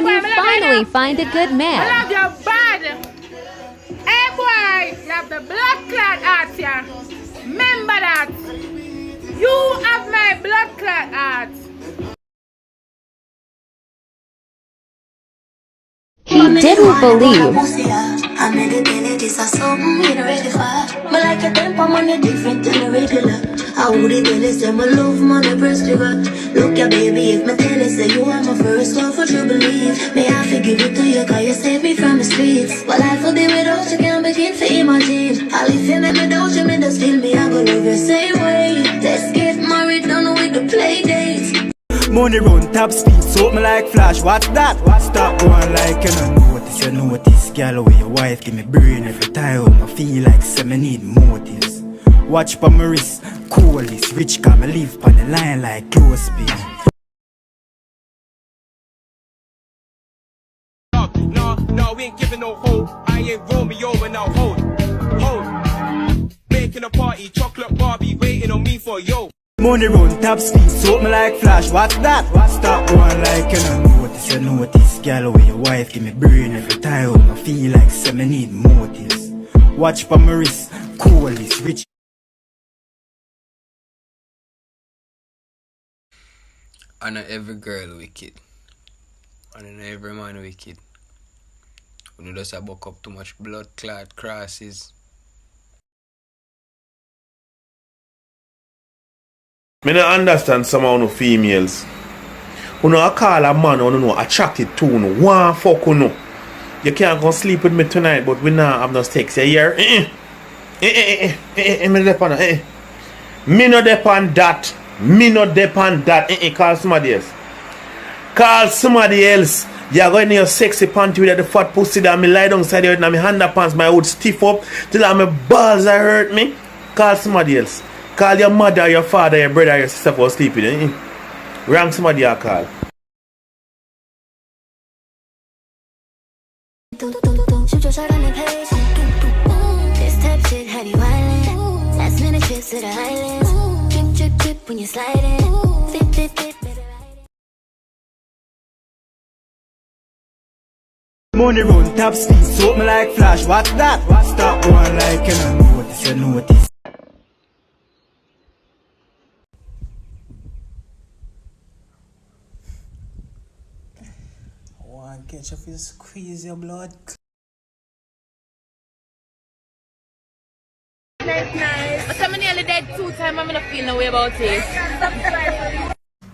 when you finally find a good I man. love your bad. Hey boy, you have the blood clot heart here. Remember that. You have my blood clot heart. He didn't believe. I made it daily, this is something we ready for. But like a temper, man, you're different than the regular. I would it tell you, say my love, man, I press trigger. Look ya, baby, if my tell you, say you are my first love, what you believe. May I forgive it to you, cause you saved me from the streets. Well, life will be without you, can't begin to imagine. I'll if you make me doubt you, me just feel me, I go love you same way. Let's get married, done with the play dates. Money run top speed, so me like flash, what's that? Stop going like you don't notice, you notice. Girl, with your wife, give me brain every time. I feel like say me need motives. Watch pa my wrist, cool this. Rich can me live on the line like close speed. No, we ain't giving no hold. I ain't Romeo and now hold. Making a party, chocolate Barbie, waiting on me for yo. Money run top speed, so me like flash, what's that? Stop going like you don't notice, you notice. Girl, with your wife, give me brain every time. I feel like say me need motives. Watch pa my wrist, cool this. Rich. I know every girl wicked. I know every man wicked. When you just a buck up too much blood clot crosses. I don't understand some of the females. You know, I call a man, you know, attracted to you, one fuck you know. You can't go sleep with me tonight, but we now have no sex. You hear? Me depend on me no depend that. Me no depend that. Call somebody else. Call somebody else. You're going in your sexy panty with the fat pussy that me lie down side of it and my underpants, my hood stiff up till my balls are hurt me. Call somebody else. Call your mother, your father, your brother, your sister for sleeping. Rank somebody you call. Shoot your shot on the page. This type shit had you violent. Last minute trips to the islands. Drip, drip, drip when you're sliding. Fit, fit, fit, better ride it. Money run top speed, so me like flash, what's that? Stop going like you don't notice, you notice. One catch up is squeeze your blood. Nice. But I'm nearly dead 2 times. I'm not feeling no way about it.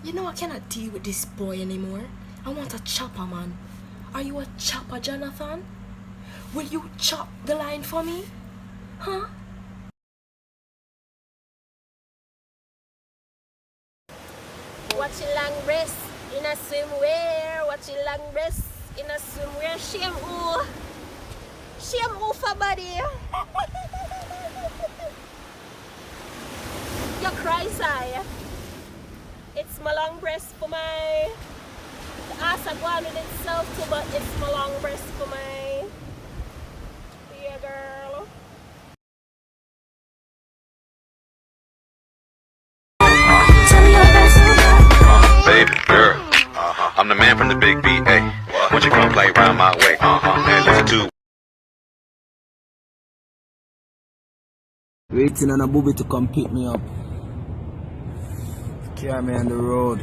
You know I cannot deal with this boy anymore. I want a chopper, man. Are you a chopper, Jonathan? Will you chop the line for me? Huh? Watch your long breast in a swimwear. Watch your long breast in a swimwear. Shame who for body. You cry, sigh. It's my long breast for my. The ass I go on with itself too, but it's my long breast for my. Yeah, girl. Baby girl, I'm the man from the big B. Hey, won't you come play round my way? And listen to. Waiting on a booby to come pick me up. Carry me on the road.